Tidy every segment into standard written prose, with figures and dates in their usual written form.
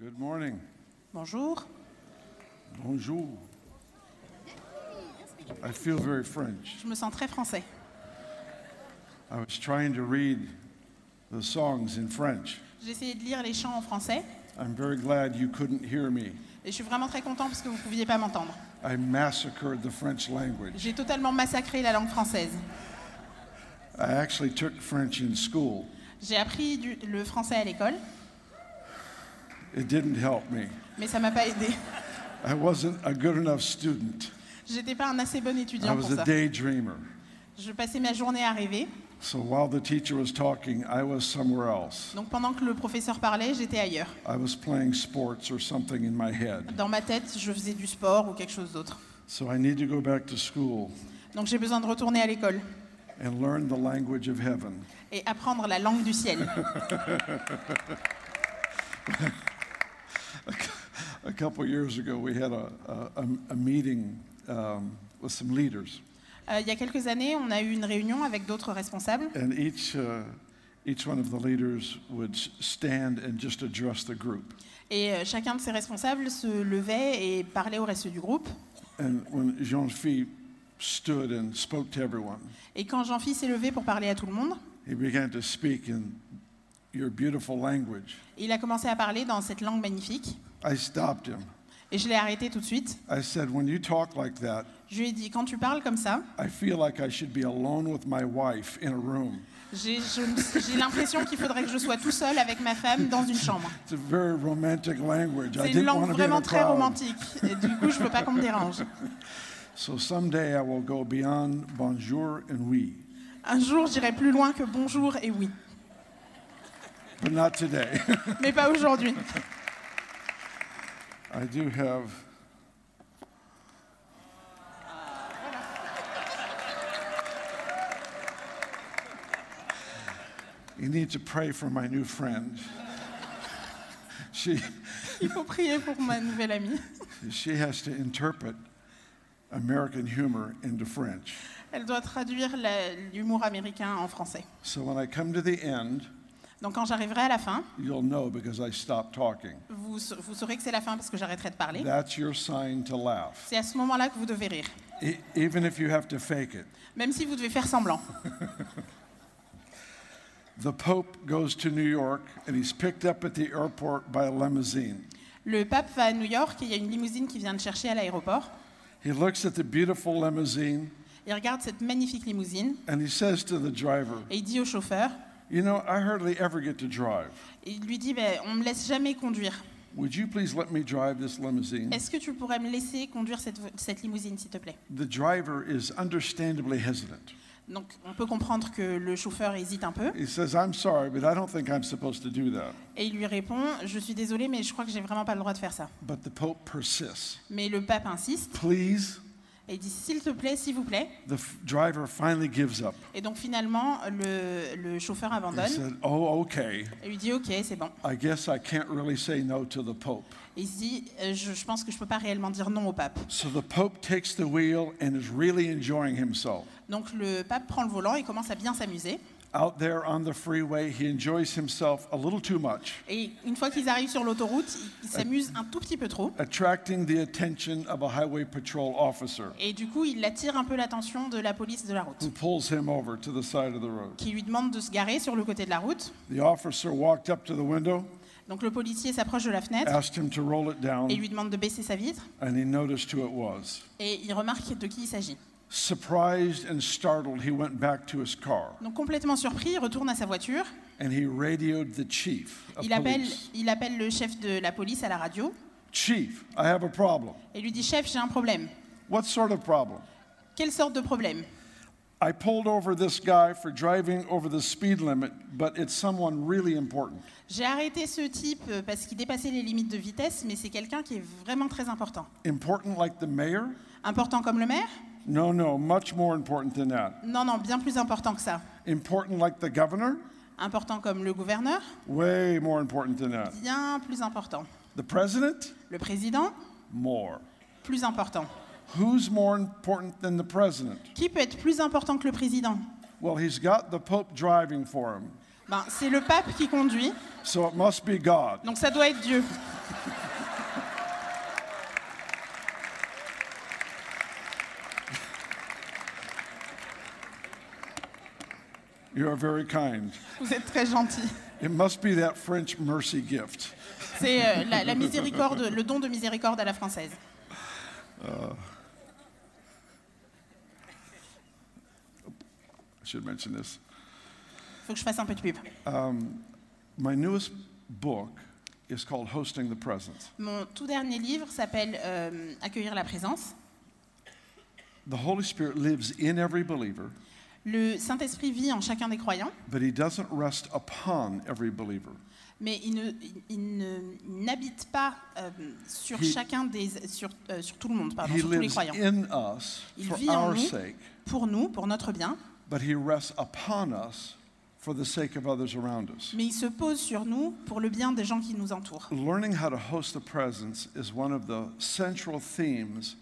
Good morning. Bonjour. Bonjour. I feel very French. Je me sens très français. I was trying to read the songs in French. J'ai essayé de lire les chants en français I'm very glad you couldn't hear me. et je suis vraiment très content parce que vous ne pouviez pas m'entendre. I massacred the French language. J'ai totalement massacré la langue française. I actually took French in school. J'ai appris le français à l'école, It didn't help me. mais ça m'a pas aidé. I wasn't a good enough student. J'étais pas un assez bon I étudiant pour was a ça. daydreamer. Je passais ma journée à rêver. So while the teacher was talking, I was somewhere else. Donc pendant que le professeur parlait, j'étais ailleurs. I was playing sports or something in my head. Dans ma tête, je faisais du sport ou quelque chose d'autre. So I need to go back to school Donc j'ai besoin de retourner à l'école and learn the language of heaven. et apprendre la langue du ciel. A couple years ago, we had a meeting with some leaders, Il y a quelques années, on a eu une réunion avec d'autres responsables. and each one of the leaders would stand and just address the group. Et chacun de ces responsables se levait et parlait au reste du groupe. And when Jean-Philippe stood and spoke to everyone, Et quand Jean-Philippe s'est levé pour parler à tout le monde, he began to speak in your beautiful language. il a commencé à parler dans cette langue magnifique. I stopped him. Et je l'ai arrêté tout de suite. I said, when you talk like that, Je lui ai dit, quand tu parles comme ça, I feel like I should be alone with my wife in a room. j'ai l'impression qu'il faudrait que je sois tout seul avec ma femme dans une chambre. It's a very romantic language. I C'est une didn't langue want to be in a vraiment très crowd. romantique. Et du coup, je ne veux pas qu'on me dérange. So someday I will go beyond bonjour and oui, Un jour, j'irai plus loin que bonjour et oui. but not today. Mais pas aujourd'hui. I do have You need to pray for my new friend. Il faut prier pour ma nouvelle amie. She has to interpret American humor into French. Elle doit traduire l'humour américain en français. So when I come to the end, Donc quand j'arriverai à la fin, you'll know because I stopped talking. vous saurez que c'est la fin parce que j'arrêterai de parler. That's your sign to laugh. C'est à ce moment-là que vous devez rire. Even if you have to fake it. Même si vous devez faire semblant. The Pope goes to New York and he's picked up at the airport by a limousine. Le pape va à New York et il y a une limousine qui vient le chercher à l'aéroport. He looks at the beautiful limousine Il regarde cette magnifique limousine and he says to the driver, et il dit au chauffeur, you know, I hardly ever get to drive. et il lui dit, on me laisse jamais conduire. Would you please let me drive this limousine? Est-ce que tu pourrais me laisser conduire cette limousine, s'il te plaît? The driver is understandably hesitant. Donc on peut comprendre que le chauffeur hésite un peu He says, I'm sorry, but I don't think I'm supposed to do that. et il lui répond, je suis désolé mais je crois que j'ai vraiment pas le droit de faire ça. But the Pope persists. Mais le pape insiste Please. et il dit, s'il te plaît, s'il vous plaît. The driver finally gives up. Et donc finalement le chauffeur He abandonne said, oh, okay. et lui dit, ok, c'est bon. I guess I can't really say no to the Pope. Et il se dit, je pense que je peux pas réellement dire non au pape. So the Pope takes the wheel and is really enjoying himself. Donc le pape prend le volant et commence à bien s'amuser. Out there on the freeway, he enjoys himself a little too much, Et une fois qu'ils arrivent sur l'autoroute, ils s'amusent un tout petit peu trop. attracting the attention of a highway patrol officer Et du coup, il attire un peu l'attention de la police de la route, who pulls him over to the side of the road. qui lui demande de se garer sur le côté de la route. The officer walked up to the window, Donc le policier s'approche de la fenêtre asked him to roll it down, et lui demande de baisser sa vitre. and he noticed who it was. Et il remarque de qui il s'agit. Surprised and startled, he went back to his car, Donc complètement surpris, il retourne à sa voiture. and he radioed the chief of Il police. appelle le chef de la police à la radio Chief, I have a problem. et lui dit, chef, j'ai un problème. What sort of problem? Quelle sorte de problème? I pulled over this guy for driving over the speed limit, but it's someone really important. J'ai arrêté ce type parce qu'il dépassait les limites de vitesse, mais c'est quelqu'un qui est vraiment très important. Important like the mayor? Important comme le maire? No, much more important than that. Non, bien plus important que ça. Important like the governor? Important comme le gouverneur? Way more important than that. Bien plus important. The president? Le président? More. Plus important. Who's more important than the president? Qui peut être plus important que le président? Well, he's got the Pope driving for him, C'est le pape qui conduit, so it must be God. donc ça doit être Dieu. You are very kind. Vous êtes très gentil. It must be that French mercy gift. C'est la miséricorde, le don de miséricorde à la française. I should mention this. Il faut que je fasse un peu de pub. My newest book is called Hosting the Presence. Mon tout dernier livre s'appelle Accueillir la présence. The Holy Spirit lives in every believer, Le Saint-Esprit vit en chacun des croyants, but he doesn't rest upon every believer. mais il n'habite pas sur chacun sur tout le monde, pardon, He sur tous les lives croyants. in us Il for vit en our nous, sake, pour notre bien, but he rests upon us for the sake of others around us. mais il se pose sur nous pour le bien des gens qui nous entourent. Learning how to host the presence is one of the central themes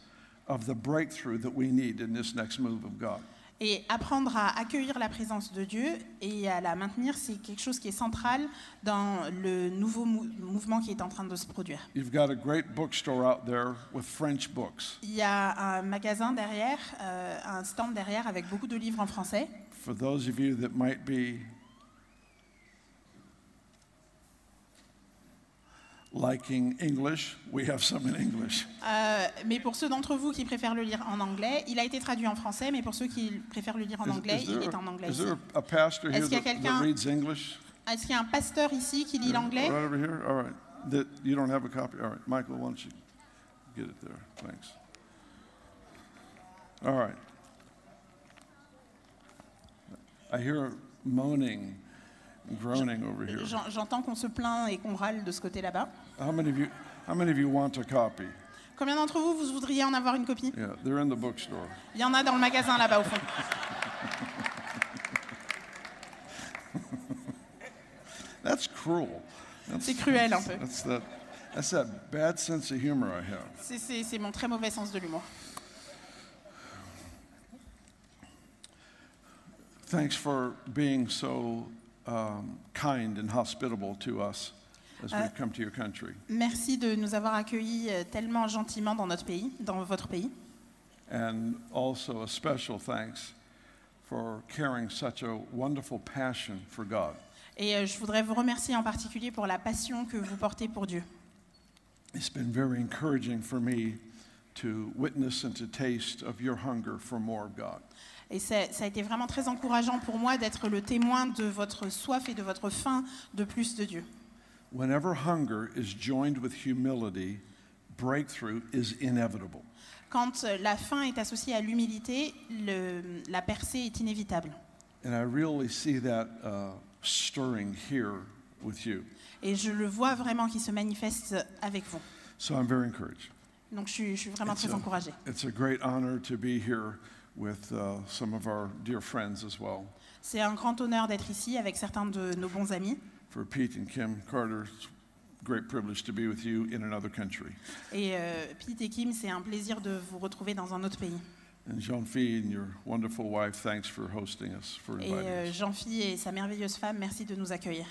of the breakthrough that we need in this next move of God. Et apprendre à accueillir la présence de Dieu et à la maintenir, c'est quelque chose qui est central dans le nouveau mouvement qui est en train de se produire. You've got a great bookstore out there with French books. Il y a un magasin derrière, un stand derrière avec beaucoup de livres en français. For those of you that might be liking English, we have some in English. Mais pour ceux d'entre vous qui préfèrent le lire en anglais, il a été traduit en français, mais pour ceux qui préfèrent le lire en anglais, il est en anglais. Is there a pastor here Est-ce qu'il y a that quelqu'un- reads English? Est-ce qu'il y a un pasteur ici qui lit l'anglais? Right over here? All right. That you don't have a copy? All right. Michael, why don't you get it there? Thanks. All right. I hear moaning and groaning over here. J'entends qu'on se plaint et qu'on râle de ce côté là-bas. How many of you want a copy? Combien d'entre vous, vous voudriez en avoir une copie? Yeah, they're in the bookstore. Il y en a dans le magasin là-bas au fond. That's cruel. C'est cruel un peu. That's that bad sense of humor I have. C'est mon très mauvais sens de l'humour. Thanks for being so kind and hospitable to us as we come to your country. Merci de nous avoir accueillis tellement gentiment dans notre pays, dans votre pays. And also a special thanks for carrying such a wonderful passion for God. Et je voudrais vous remercier en particulier pour la passion que vous portez pour Dieu. It's been very encouraging for me to witness and to taste of your hunger for more of God. Et ça a été vraiment très encourageant pour moi d'être le témoin de votre soif et de votre faim de plus de Dieu. Whenever hunger is joined with humility, breakthrough is inevitable. Quand la faim est associée à l'humilité, la percée est inévitable. And I really see that stirring here with you. Et je le vois vraiment qui se manifeste avec vous. So I'm very encouraged. Donc je suis vraiment très encouragée. It's a great honor to be here with some of our dear friends as well. C'est un grand honneur d'être ici avec certains de nos bons amis. For Pete and Kim Carter, it's a great privilege to be with you in another country. Et Pete et Kim, c'est un plaisir de vous retrouver dans un autre pays. And Jean-Philippe and your wonderful wife, thanks for hosting us, for inviting Et us. Jean-Philippe et sa merveilleuse femme, merci de nous accueillir.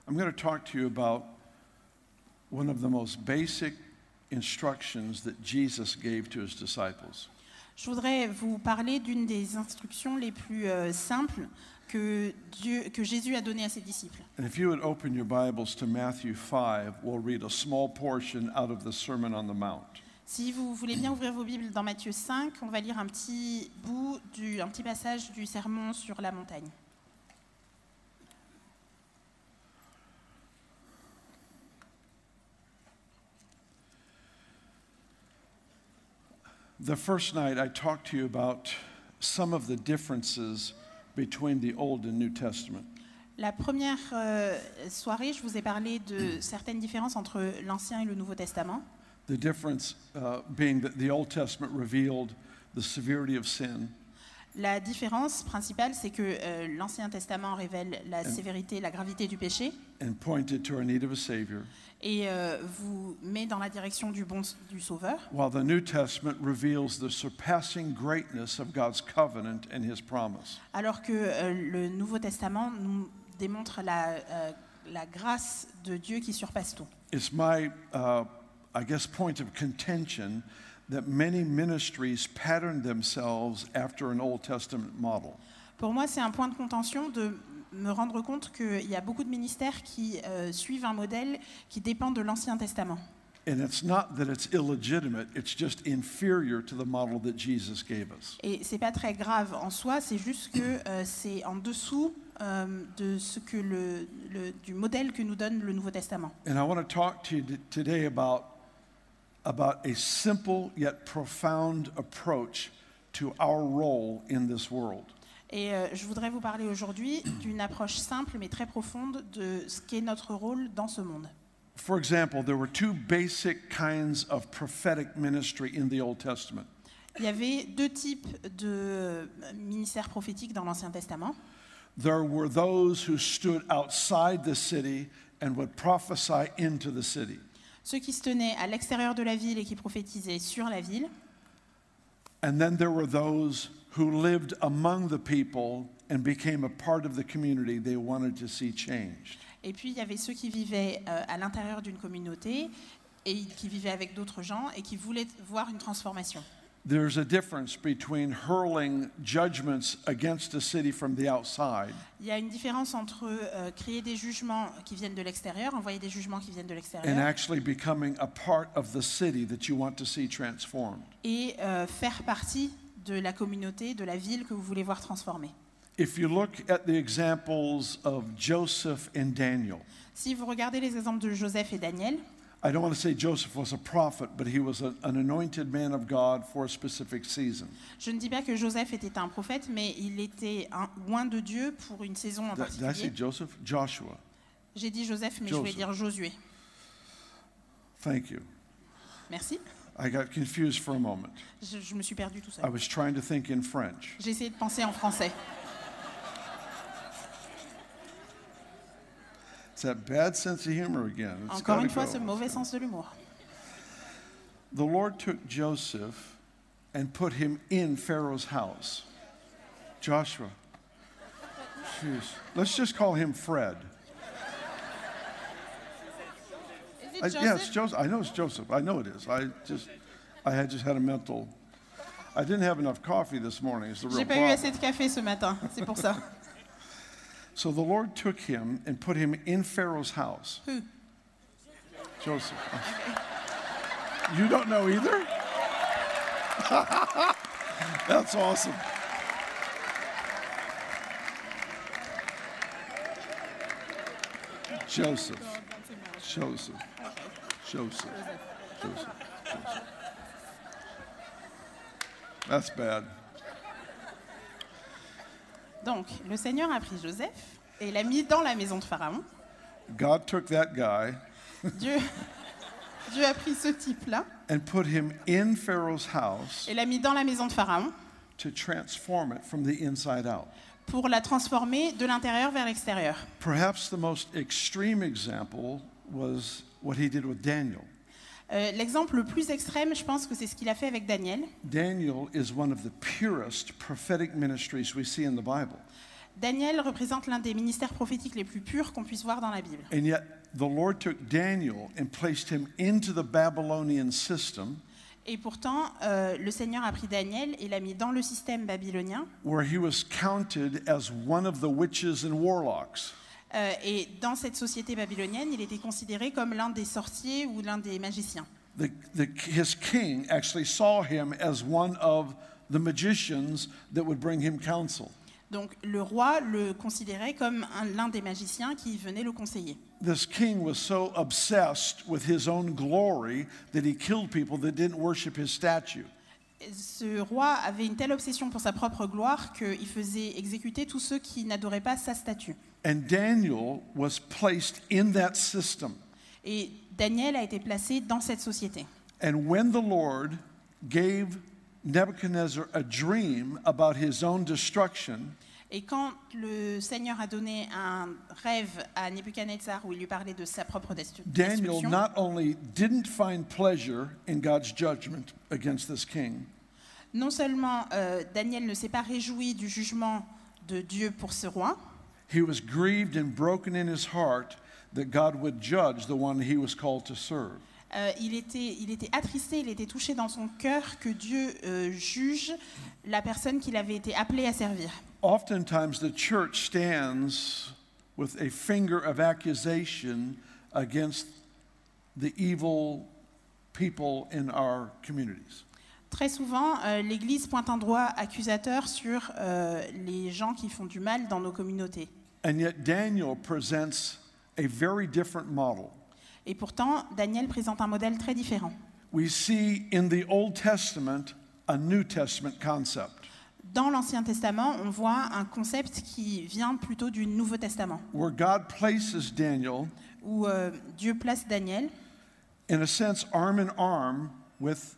I'm going to talk to you about one of the most basic instructions that Jesus gave to his disciples. Je voudrais vous parler d'une des instructions les plus simples que Jésus a données à ses disciples. And if you would open your Bibles to Matthew 5, we'll read a small portion out of the Sermon on the Mount. Si vous voulez bien ouvrir vos Bibles dans Matthieu 5, on va lire un petit passage du sermon sur la montagne. The first night I talked to you about some of the differences between the Old and New Testament. La première soirée, je vous ai parlé de certaines différences entre l'Ancien et le Nouveau Testament. The difference being that the Old Testament revealed the severity of sin, La différence principale, c'est que l'Ancien Testament révèle la sévérité, la gravité du péché and pointed to our need of a Savior, et vous met dans la direction du Sauveur, while the New Testament reveals the surpassing greatness of God's covenant and His promise. alors que le Nouveau Testament nous démontre la grâce de Dieu qui surpasse tout. it's my, I guess, point of contention that many ministries pattern themselves after an Old Testament model. Pour moi, c'est un point de contention de me rendre compte qu'il y a beaucoup de ministères qui suivent un modèle qui dépend de l'Ancien Testament. And it's not that it's illegitimate, it's just inferior to the model that Jesus gave us. Et c'est pas très grave en soi, c'est juste que c'est en dessous de ce que du modèle que nous donne le Nouveau Testament. And I want to talk to you today about a simple yet profound approach to our role in this world. Et je voudrais vous parler aujourd'hui d'une approche simple mais très profonde de ce qu'est notre rôle dans ce monde. For example, there were two basic kinds of prophetic ministry in the Old Testament. Il y avait deux types de ministères prophétiques dans l'Ancien Testament. There were those who stood outside the city and would prophesy into the city. Ceux qui se tenaient à l'extérieur de la ville et qui prophétisaient sur la ville. And then there were those who lived among the people and became a part of the community they wanted to see changed. Et puis il y avait ceux qui vivaient à l'intérieur d'une communauté et qui vivaient avec d'autres gens et qui voulaient voir une transformation. There's a difference between hurling judgments against a city from the outside Il y a une différence entre créer des jugements qui viennent de l'extérieur, envoyer des jugements qui viennent de and l'extérieur, actually becoming a part of the city that you want to see transformed. et faire partie de la communauté, de la ville que vous voulez voir transformée. If you look at the examples of Joseph and Daniel, Si vous regardez les exemples de Joseph et Daniel, I don't want to say Joseph was a prophet, but he was an anointed man of God for a specific season. je ne dis pas que Joseph était un prophète, mais il était loin de Dieu pour une saison en Did I say particulier. Joseph? Joshua. J'ai dit Joseph, mais je voulais Joseph. dire Josué. Thank you. Merci. I got confused for a moment. Je me suis perdue tout I seul. was trying to think in French. J'ai essayé de penser en français. It's that bad sense of humor again. It's Encore gotta une fois, go. ce mauvais sens de l'humour. The Lord took Joseph and put him in Pharaoh's house. Joshua. Jeez. Let's just call him Fred. Yeah, it's Joseph. I know it's Joseph. I know it is. I had just had a mental. I didn't have enough coffee this morning. It's the real J'ai pas eu assez problem. de café ce matin, c'est pour ça. So the Lord took him and put him in Pharaoh's house. Who? Joseph. You don't know either? That's awesome. Joseph. Joseph. Joseph. Joseph. Joseph. That's bad. Donc, le Seigneur a pris Joseph et l'a mis dans la maison de Pharaon. God took that guy Dieu a pris ce type-là and put him in Pharaoh's house et l'a mis dans la maison de Pharaon to transform it from the inside out. pour la transformer de l'intérieur vers l'extérieur. Perhaps the most extreme example was what he did with Daniel. L'exemple le plus extrême, je pense que c'est ce qu'il a fait avec Daniel. Daniel is one of the purest prophetic ministries we see in the Bible. Daniel représente l'un des ministères prophétiques les plus purs qu'on puisse voir dans la Bible. And yet the Lord took Daniel and placed him into the Babylonian system Et pourtant, le Seigneur a pris Daniel et l'a mis dans le système babylonien. where he was counted as one of the witches and warlocks. Et dans cette société babylonienne, il était considéré comme l'un des sorciers ou l'un des magiciens. His king actually saw him as one of the magicians that would bring him counsel. Donc le roi le considérait comme l'un des magiciens qui venait le conseiller. This king was so obsessed with his own glory that he killed people that didn't worship his statue. Ce roi avait une telle obsession pour sa propre gloire qu'il faisait exécuter tous ceux qui n'adoraient pas sa statue. And Daniel was placed in that system. Et Daniel a été placé dans cette société. And when the Lord gave Nebuchadnezzar a dream about his own destruction, Et quand le Seigneur a donné un rêve à Nebuchadnezzar où il lui parlait de sa propre Daniel destruction, not only didn't find pleasure in God's judgment against this king, non seulement Daniel ne s'est pas réjoui du jugement de Dieu pour ce roi, he was grieved and broken in his heart that God would judge the one he was called to serve. Il était attristé, il était touché dans son cœur que Dieu juge la personne qu'il avait été appelé à servir. Oftentimes, the church stands with a finger of accusation against the evil people in our communities. Très souvent, l'Église pointe un doigt accusateur sur les gens qui font du mal dans nos communautés. And yet, Daniel presents a very different model. Et pourtant, Daniel présente un modèle très différent. We see in the Old Testament a New Testament concept. Dans l'Ancien Testament, on voit un concept qui vient plutôt du Nouveau Testament, Where God places Daniel, où Dieu place Daniel, in a sense, arm in arm with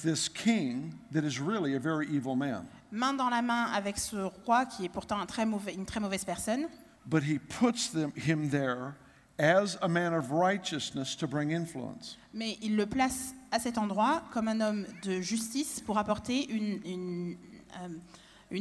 this king that is really a very evil man. main dans la main avec ce roi qui est pourtant une très mauvaise personne, But he puts him there as a man of righteousness to bring influence. mais il le place à cet endroit comme un homme de justice pour apporter une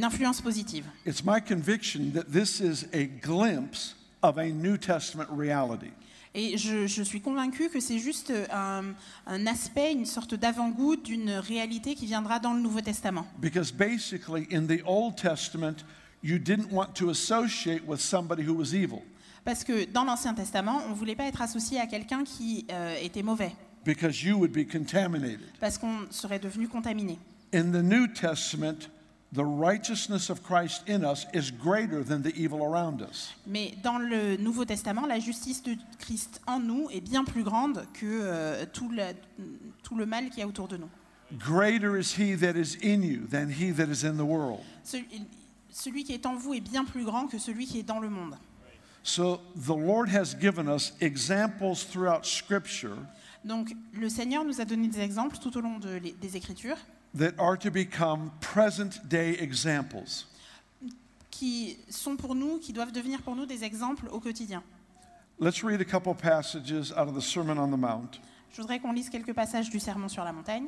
influence positive. It's my conviction that this is a glimpse of a New Testament reality. Et je suis convaincue que c'est juste un aspect, une sorte d'avant-goût d'une réalité qui viendra dans le Nouveau Testament. Because basically, in the Old Testament, you didn't want to associate with somebody who was evil. Parce que dans l'Ancien Testament, on ne voulait pas être associé à quelqu'un qui était mauvais, Because you would be contaminated. parce qu'on serait devenu contaminé. In the New Testament, the righteousness of Christ in us is greater than the evil around us. Mais dans le Nouveau Testament, la justice de Christ en nous est bien plus grande que tout le mal qu'il y a autour de nous. Greater is he that is in you than he that is in the world. Celui qui est en vous est bien plus grand que celui qui est dans le monde. So the Lord has given us examples throughout Scripture Donc le Seigneur nous a donné des exemples tout au long des Écritures that are to become present-day examples. qui doivent devenir pour nous des exemples au quotidien. Let's read a couple passages out of the Sermon on the Mount. Je voudrais qu'on lise quelques passages du Sermon sur la montagne,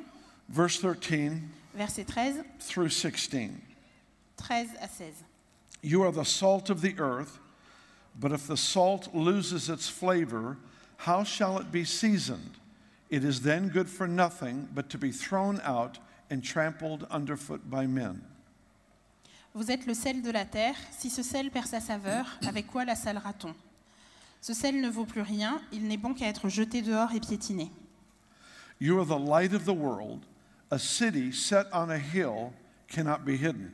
Verse 13 versets 13 through 16. à 16. You are the salt of the earth, but if the salt loses its flavor, how shall it be seasoned? It is then good for nothing but to be thrown out and trampled underfoot by men. Vous êtes le sel de la terre. Si ce sel perd sa saveur, avec quoi la salera-t-on? Ce sel ne vaut plus rien. Il n'est bon qu'à être jeté dehors et piétiné. You are the light of the world. A city set on a hill cannot be hidden.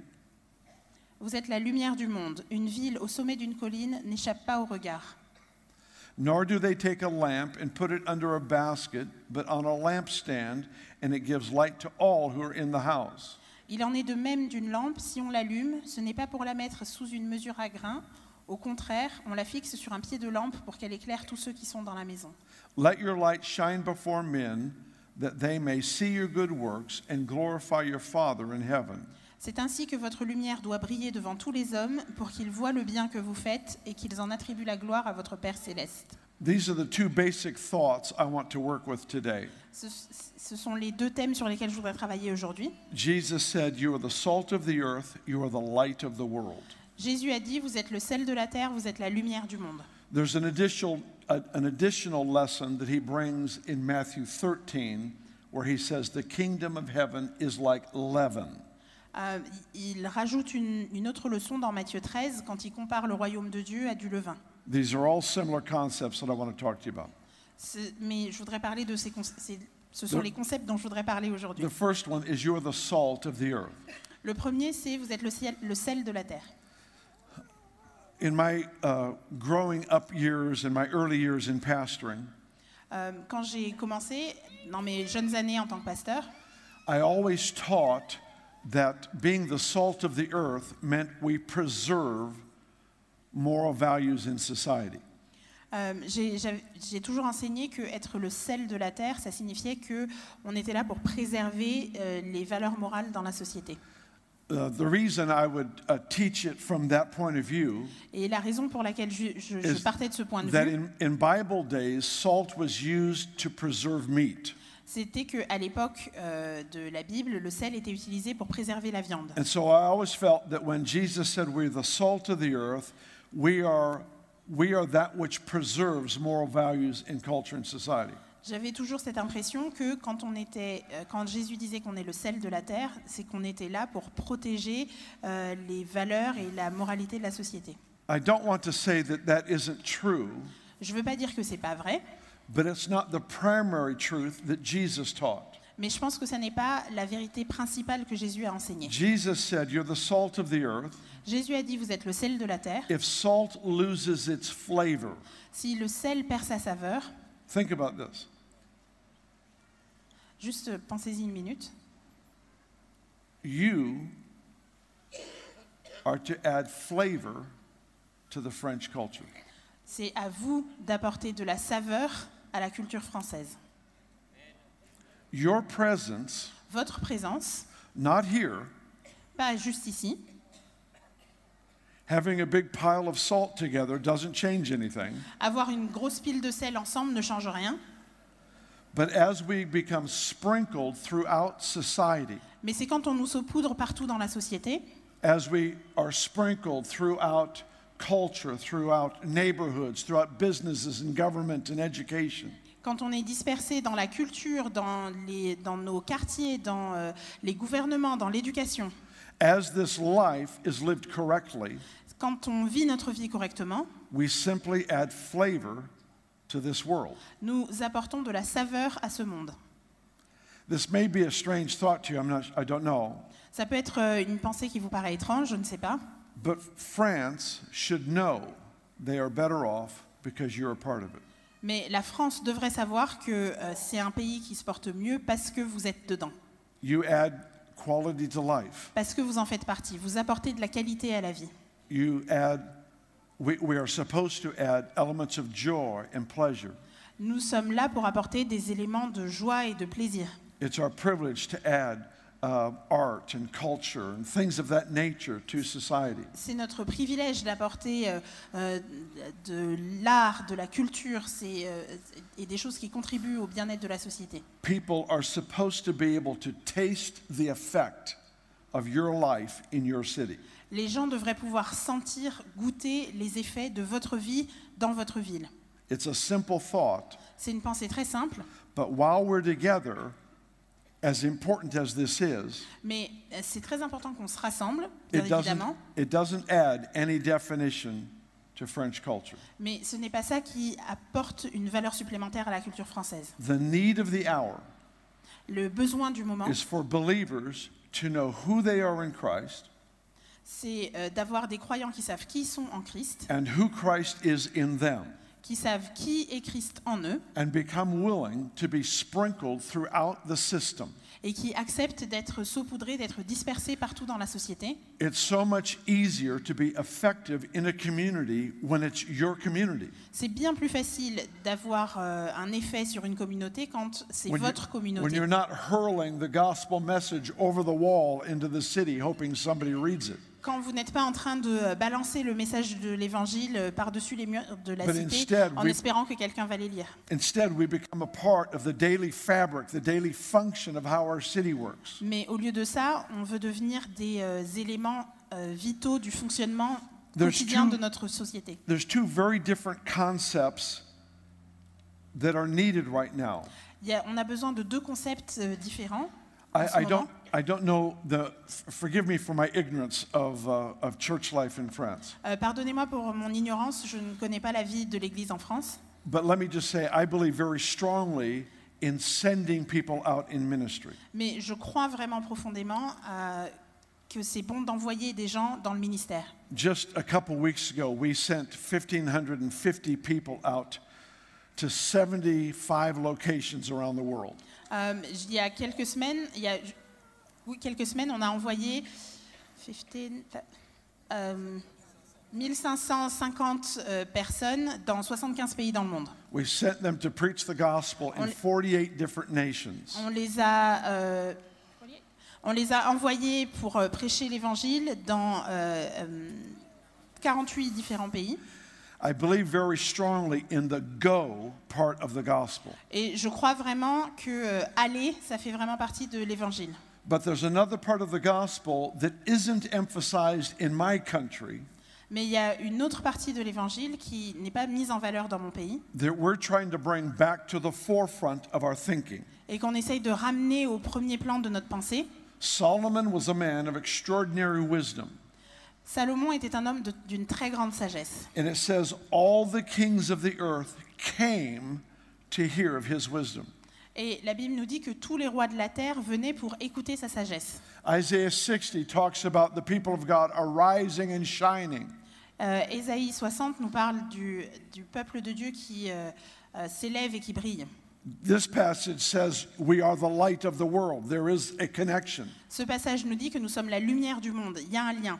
Vous êtes la lumière du monde. Une ville au sommet d'une colline n'échappe pas au regard. Nor do they take a lamp and put it under a basket, but on a lampstand, and it gives light to all who are in the house. Il en est de même d'une lampe. Si on l'allume, ce n'est pas pour la mettre sous une mesure à grains. Au contraire, on la fixe sur un pied de lampe pour qu'elle éclaire tous ceux qui sont dans la maison. Let your light shine before men, that they may see your good works and glorify your Father in heaven. C'est ainsi que votre lumière doit briller devant tous les hommes pour qu'ils voient le bien que vous faites et qu'ils en attribuent la gloire à votre Père céleste. These are the two basic thoughts I want to work with today. Ce sont les deux thèmes sur lesquels je voudrais travailler aujourd'hui. Jesus said, you are the salt of the earth, you are the light of the world. Jésus a dit, vous êtes le sel de la terre, vous êtes la lumière du monde. There's an additional lesson that he brings in Matthew 13, where he says, the kingdom of heaven is like leaven. Il rajoute une autre leçon dans Matthieu 13 quand il compare le royaume de Dieu à du levain. These are all similar concepts that I want to talk to you about. Mais je voudrais parler de ce sont les concepts dont je voudrais parler aujourd'hui. The first one is you are the salt of the earth. Le premier, c'est vous êtes le sel de la terre. In my growing up years, in my early years in pastoring, Quand j'ai commencé, dans mes jeunes années en tant que pasteur, I always taught that being the salt of the earth meant we preserve moral values in society. J'ai toujours enseigné que être le sel de la terre, ça signifiait que on était là pour préserver les valeurs morales dans la société. The reason I would teach it from that point of view Et la raison pour laquelle je partais de ce point de that vue, in Bible days, salt was used to preserve meat. c'était qu'à l'époque de la Bible, le sel était utilisé pour préserver la viande. And so I always felt that when Jesus said we're the salt of the earth, we are we are that which preserves moral values in culture and society. J'avais toujours cette impression que quand Jésus disait qu'on est le sel de la terre, c'est qu'on était là pour protéger les valeurs et la moralité de la société. I don't want to say that that isn't true, Je ne veux pas dire que c'est pas vrai, but it's not the primary truth that Jesus taught. mais je pense que ce n'est pas la vérité principale que Jésus a enseignée. Jesus said, "You're the salt of the earth. Jésus a dit, vous êtes le sel de la terre. If salt loses its flavor," Si le sel perd sa saveur, think about this. juste pensez-y une minute, You are to add flavor to the French culture. c'est à vous d'apporter de la saveur à la culture française. Your presence, Votre présence, not here, pas juste ici, having a big pile of salt together doesn't change anything. avoir une grosse pile de sel ensemble ne change rien, But as we become sprinkled throughout society, mais c'est quand on nous saupoudre partout dans la société, as we are sprinkled throughout culture, throughout neighborhoods, throughout businesses and government and education, quand on est dispersé dans la culture, dans nos quartiers, dans les gouvernements, dans l'éducation, as this life is lived correctly, quand on vit notre vie correctement, we simply add flavor to this world. nous apportons de la saveur à ce monde. This may be a strange thought to you, I don't know, Ça peut être une pensée qui vous paraît étrange, je ne sais pas, but France should know they are better off because you're a part of it. mais la France devrait savoir que c'est un pays qui se porte mieux parce que vous êtes dedans, You add quality to life. parce que vous en faites partie, vous apportez de la qualité à la vie. We are supposed to add elements of joy and pleasure. Nous sommes là pour apporter des éléments de joie et de plaisir. It's our privilege to add art and culture and things of that nature to society. C'est notre privilège d'apporter de l'art, de la culture et des choses qui contribuent au bien-être de la société. People are supposed to be able to taste the effect of your life in your city. Les gens devraient pouvoir sentir, goûter les effets de votre vie dans votre ville. It's a simple thought, C'est une pensée très simple, but while we're together, as important as this is, mais c'est très important qu'on se rassemble, bien évidemment, it doesn't add any definition to French culture. mais ce n'est pas ça qui apporte une valeur supplémentaire à la culture française. The need of the hour Le besoin du moment, is for believers to know who they are in Christ c'est d'avoir des croyants qui savent qui ils sont en Christ, and who Christ is in them, qui savent qui est Christ en eux, and become willing to be sprinkled throughout the system. et qui acceptent d'être saupoudrés, d'être dispersés partout dans la société. It's so much easier to be effective in a community when it's your community. C'est bien plus facile d'avoir un effet sur une communauté quand c'est When votre when communauté. you're not hurling the gospel message over the wall into the city hoping somebody reads it. Quand vous n'êtes pas en train de balancer le message de l'évangile par-dessus les murs de la But cité instead, en espérant que quelqu'un va les lire. Instead, we become a part of the daily fabric, the daily function of how our city works. Mais au lieu de ça, on veut devenir des éléments vitaux du fonctionnement quotidien de notre société. There's two very different concepts that are needed right now. On a besoin de deux concepts différents. En ce I moment. don't know forgive me for my ignorance of church life in France. Pardonnez-moi pour mon ignorance, je ne connais pas la vie de l'Église en France. But let me just say, I believe very strongly in sending people out in ministry. Mais je crois vraiment profondément que c'est bon d'envoyer des gens dans le ministère. Just a couple weeks ago, we sent 1,550 people out to 75 locations around the world. Il y a quelques semaines, on a envoyé 1550 personnes dans 75 pays dans le monde. We sent them to preach the gospel in 48 different nations. On les a envoyés pour prêcher l'évangile dans 48 différents pays. I believe very strongly in the go part of the gospel. Et je crois vraiment que aller, ça fait vraiment partie de l'évangile. But there's another part of the gospel that isn't emphasized in my country. Mais il y a une autre partie de l'évangile qui n'est pas mise en valeur dans mon pays that we're trying to bring back to the forefront of our thinking. et qu'on essaye de ramener au premier plan de notre pensée. Solomon was a man of extraordinary wisdom. Salomon était un homme d'une très grande sagesse. And it says, all the kings of the earth came to hear of his wisdom. Et la Bible nous dit que tous les rois de la terre venaient pour écouter sa sagesse. Isaiah 60 talks about the people of God arising and shining. Ésaïe 60 nous parle du peuple de Dieu qui s'élève et qui brille. This passage says we are the light of the world. There is a connection. Ce passage nous dit que nous sommes la lumière du monde. Il y a un lien.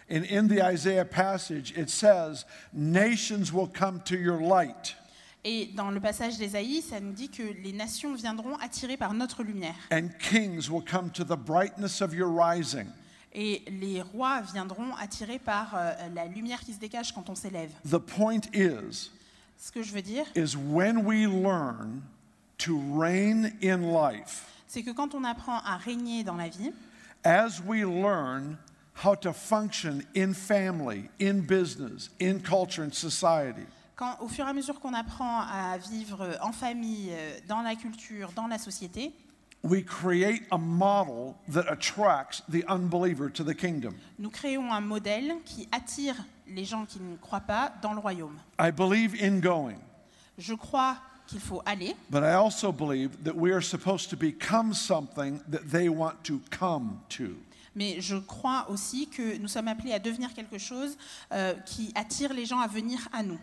And in the Isaiah passage, it says, nations will come to your light. Et dans le passage d'Ésaïe, ça nous dit que les nations viendront attirées par notre lumière. And kings will come to the brightness of your rising. Et les rois viendront attirés par la lumière qui se dégage quand on s'élève. The point is Ce que je veux dire, when we learn to reign in life, c'est que quand on apprend à régner dans la vie, as we learn how to function in family, in business, in culture and society, au fur et à mesure qu'on apprend à vivre en famille, dans la culture, dans la société, we create a model that attracts the unbeliever to the kingdom. Nous créons un modèle qui attire les gens qui ne croient pas dans le royaume. I believe in going. Je crois qu'il faut aller, But I also believe that we are supposed to become something that they want to come to. mais je crois aussi que nous sommes appelés à devenir quelque chose qui attire les gens à venir à nous.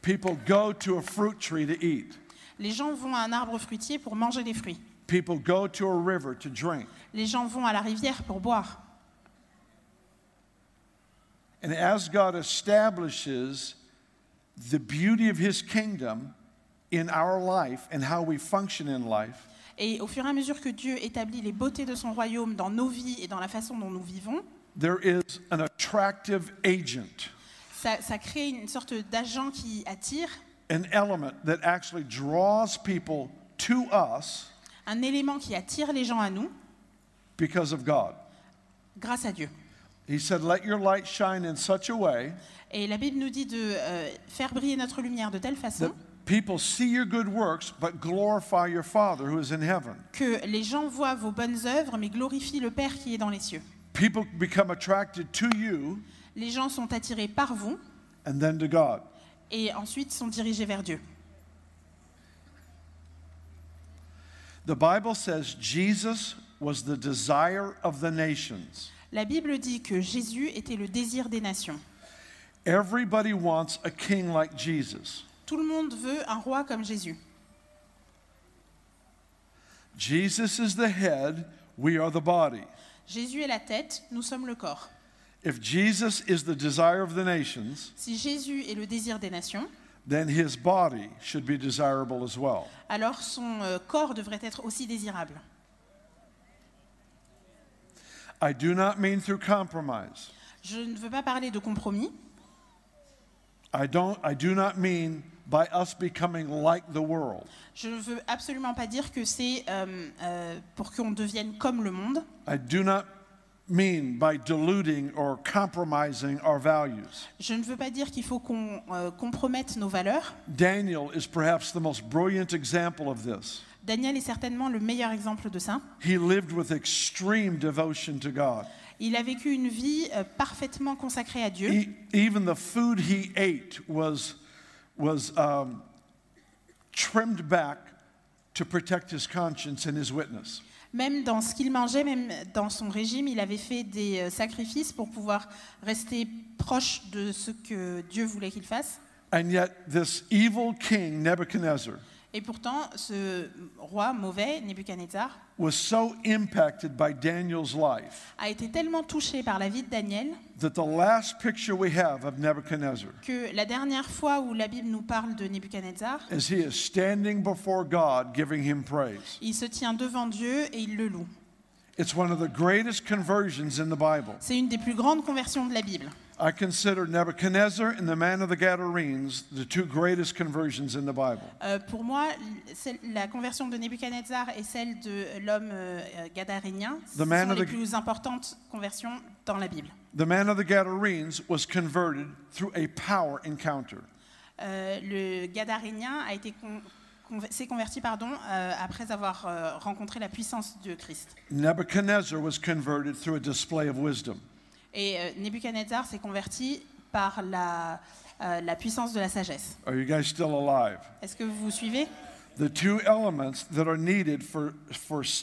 People go to a fruit tree to eat. Les gens vont à un arbre fruitier pour manger des fruits. People go to a river to drink. Les gens vont à la rivière pour boire. And as God establishes the beauty of his kingdom in our life and how we function in life, Et au fur et à mesure que Dieu établit les beautés de son royaume dans nos vies et dans la façon dont nous vivons, there is an attractive agent, ça crée une sorte d'agent qui attire, an element that actually draws people to us un élément qui attire les gens à nous because of God. grâce à Dieu. He said, let your light shine in such a way Et la Bible nous dit de faire briller notre lumière de telle façon that people see your good works but glorify your Father who is in heaven. que les gens voient vos bonnes œuvres mais glorifient le Père qui est dans les cieux. People become attracted to you Les gens sont attirés par vous and then to God. et ensuite sont dirigés vers Dieu. The Bible says Jesus was the desire of the nations. La Bible dit que Jésus était le désir des nations. Everybody wants a king like Jesus. Tout le monde veut un roi comme Jésus. Jesus is the head, we are the body. Jésus est la tête, nous sommes le corps. If Jesus is the desire of the nations, Si Jésus est le désir des nations, then his body should be desirable as well. alors son corps devrait être aussi désirable. I do not mean through compromise. Je ne veux pas parler de compromis. I do not mean by us becoming like the world. Je ne veux absolument pas dire que c'est pour qu'on devienne comme le monde. I do not mean by diluting or compromising our values. Je ne veux pas dire qu'il faut qu'on compromette nos valeurs. Daniel is perhaps the most brilliant example of this. Daniel est certainement le meilleur exemple de ça. He lived with extreme devotion to God. Il a vécu une vie parfaitement consacrée à Dieu. Even the food he ate was trimmed back to protect his conscience and his witness. Même dans ce qu'il mangeait, même dans son régime, il avait fait des sacrifices pour pouvoir rester proche de ce que Dieu voulait qu'il fasse. And yet this evil king, Nebuchadnezzar, Et pourtant, ce roi mauvais, Nebuchadnezzar, was so impacted by Daniel's life a été tellement touché par la vie de Daniel that the last picture we have of Nebuchadnezzar que la dernière fois où la Bible nous parle de Nebuchadnezzar, is he is standing before God giving him praise. il se tient devant Dieu et il le loue. It's one of the greatest conversions in the Bible. C'est une des plus grandes conversions de la Bible. I consider Nebuchadnezzar and the man of the Gadarenes the two greatest conversions in the Bible. Pour moi, la conversion de Nebuchadnezzar et celle de l'homme gadarénien sont les plus importantes conversions dans la Bible. The man of the Gadarenes was converted through a power encounter. Le gadarénien s'est converti après avoir rencontré la puissance de Christ. Nebuchadnezzar was converted through a display of wisdom. Et Nebuchadnezzar s'est converti par la puissance de la sagesse. Are you guys still alive? Est-ce que vous suivez? The two elements that are needed for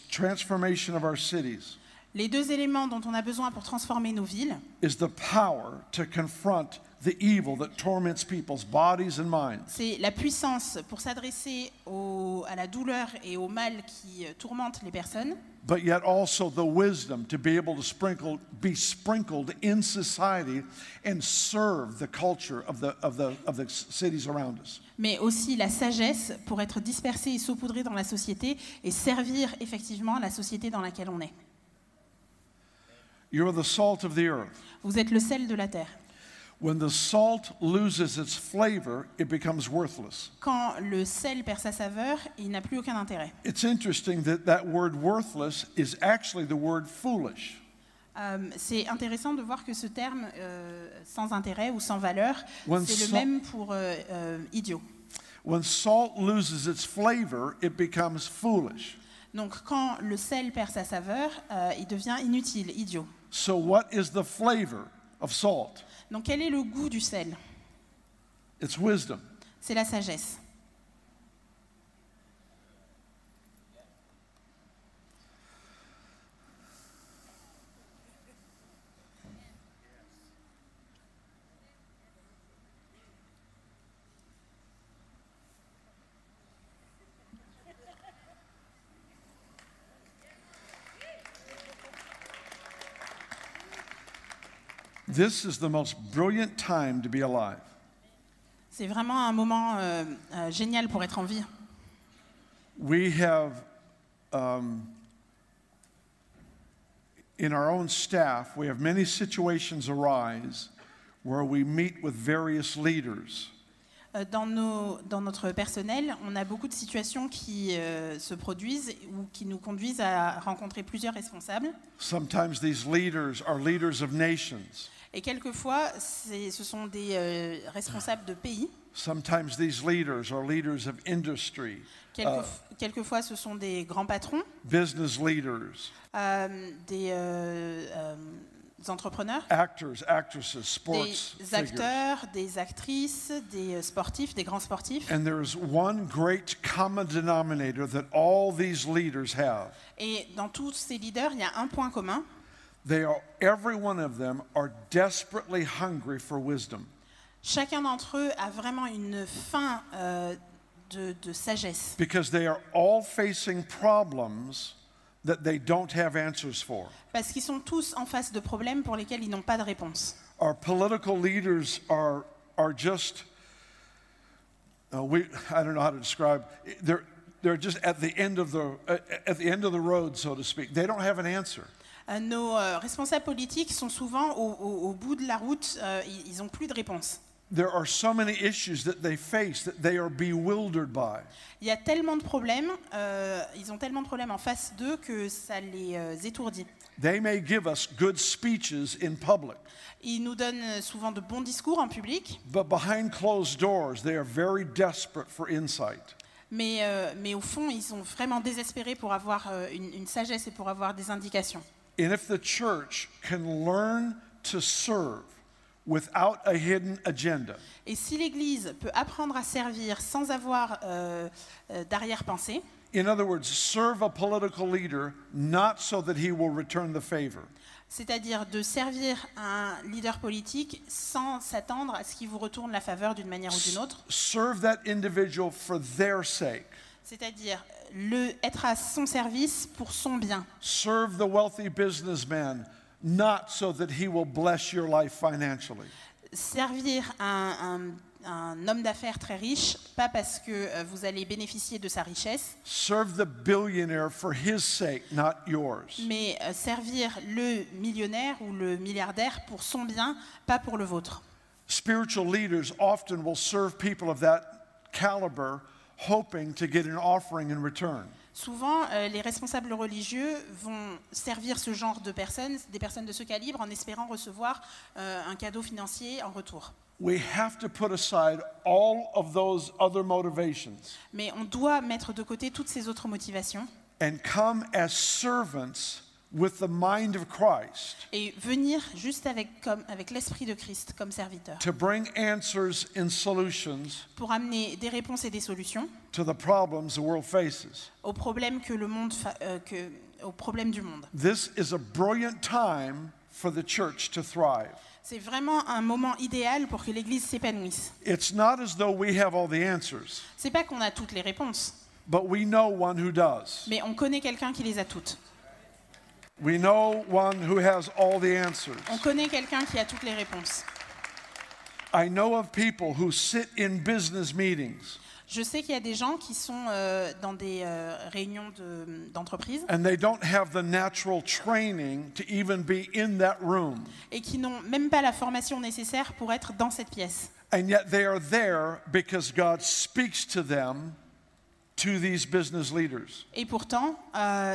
transformation of our cities Les deux éléments dont on a besoin pour transformer nos villes, is the power to confront the evil that torments people's bodies and minds. c'est la puissance pour s'adresser à la douleur et au mal qui tourmente les personnes, But yet also the wisdom to be able to be sprinkled in society and serve the culture of the cities around us. mais aussi la sagesse pour être dispersée et saupoudrée dans la société et servir effectivement la société dans laquelle on est. You are the salt of the earth. Vous êtes le sel de la terre. When the salt loses its flavor, it becomes worthless. Quand le sel perd sa saveur, il n'a plus aucun intérêt. It's interesting that word worthless is actually the word foolish. C'est intéressant de voir que ce terme sans intérêt ou sans valeur, When c'est le même pour idiot. When salt loses its flavor, it becomes foolish. Donc quand le sel perd sa saveur, il devient inutile, idiot. So what is the flavor of salt? Donc quel est le goût du sel? It's wisdom. C'est la sagesse. This is the most brilliant time to be alive. C'est vraiment un moment génial pour être en vie. We have, in our own staff, we have many situations arise where we meet with various leaders. Dans notre personnel, on a beaucoup de situations qui se produisent ou qui nous conduisent à rencontrer plusieurs responsables. Sometimes these leaders are leaders of nations. Et quelquefois, ce sont des responsables de pays. Sometimes these leaders are leaders of industry. Quelquefois, ce sont des grands patrons, Business leaders, des entrepreneurs, actors, actresses, sports des figures. acteurs, des actrices, des sportifs, des grands sportifs. And there is one great common denominator that all these leaders have. Et dans tous ces leaders, il y a un point commun. Every one of them are desperately hungry for wisdom. Chacun d'entre eux a vraiment une faim de sagesse. Because they are all facing problems that they don't have answers for. Parce qu'ils sont tous en face de problèmes pour lesquels ils n'ont pas de réponse. Our political leaders are just, I don't know how to describe, they're just at the end of the road, so to speak. They don't have an answer. Nos responsables politiques sont souvent au bout de la route, ils n'ont plus de réponse. There are so many issues that they face that they are bewildered by. Il y a tellement de problèmes, ils ont tellement de problèmes en face d'eux que ça les étourdit. They may give us good speeches in public, Ils nous donnent souvent de bons discours en public, but behind closed doors, they are very desperate for insight. mais au fond, ils sont vraiment désespérés pour avoir une sagesse et pour avoir des indications. And if the church can learn to serve without a hidden agenda, Et si l'Église peut apprendre à servir sans avoir d'arrière-pensée, in other words, serve a political leader not so that he will return the favor, c'est-à-dire de servir un leader politique sans s'attendre à ce qu'il vous retourne la faveur d'une manière ou d'une autre, serve that individual for their sake, c'est-à-dire être à son service pour son bien, serve the wealthy businessman not so that he will bless your life financially. servir un un homme d'affaires très riche, pas parce que vous allez bénéficier de sa richesse, Serve the billionaire for his sake, not yours. mais servir le millionnaire ou le milliardaire pour son bien, pas pour le vôtre. Spiritual leaders often will serve people of that caliber, hoping to get an offering in return. Souvent, les responsables religieux vont servir ce genre de personnes, des personnes de ce calibre, en espérant recevoir un cadeau financier en retour. We have to put aside all of those other motivations Mais on doit mettre de côté toutes ces autres motivations and come as servants with the mind of Christ et venir juste avec l'esprit de Christ comme serviteur, to bring answers and solutions pour amener des réponses et des solutions to the problems the world faces. aux problèmes aux problèmes du monde. This is a brilliant time for the church to thrive. C'est vraiment un moment idéal pour que l'Église s'épanouisse. It's not as though we have all the answers, C'est pas qu'on a toutes les réponses, but we know one who does. mais on connaît quelqu'un qui les a toutes. We know one who has all the answers. On connaît quelqu'un qui a toutes les réponses. I know of people who sit in business meetings Je sais qu'il y a des gens qui sont dans des réunions d'entreprise and they don't have the natural training to even be in that room. et qui n'ont même pas la formation nécessaire pour être dans cette pièce. And yet they are there because God speaks to them, to these business leaders. Et pourtant,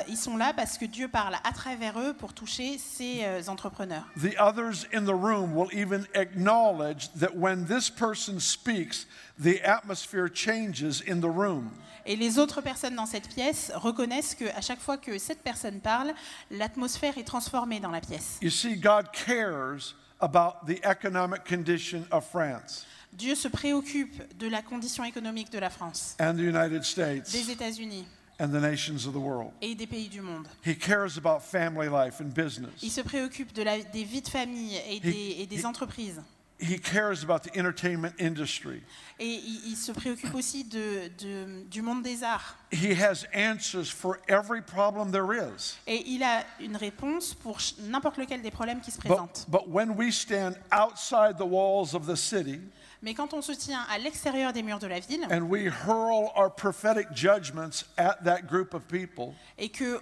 ils sont là parce que Dieu parle à travers eux pour toucher ces entrepreneurs. The others in the room will even acknowledge that when this person speaks, the atmosphere changes in the room. Et les autres personnes dans cette pièce reconnaissent qu'à chaque fois que cette personne parle, l'atmosphère est transformée dans la pièce. You see, God cares about the economic condition of France Dieu se préoccupe de la condition économique de la France, and the United States des États-Unis and the nations of the world. et des pays du monde. He cares about family life and Il business. se préoccupe des vies de famille et des entreprises. He cares about the entertainment industry. Et il se préoccupe aussi du monde des arts. He has answers for every problem there is. Et il a une réponse pour n'importe lequel des problèmes qui se présentent. But when we stand outside the walls of the city Mais quand on se tient à l'extérieur des murs de la ville and we hurl our prophetic judgments at that group of people, et qu'on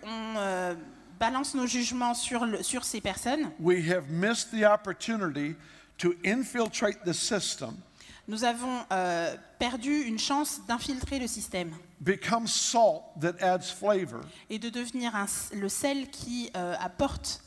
balance nos jugements sur ces personnes, we have missed the opportunity to infiltrate the system, nous avons perdu une chance d'infiltrer le système become salt that adds flavor, et de devenir le sel qui apporte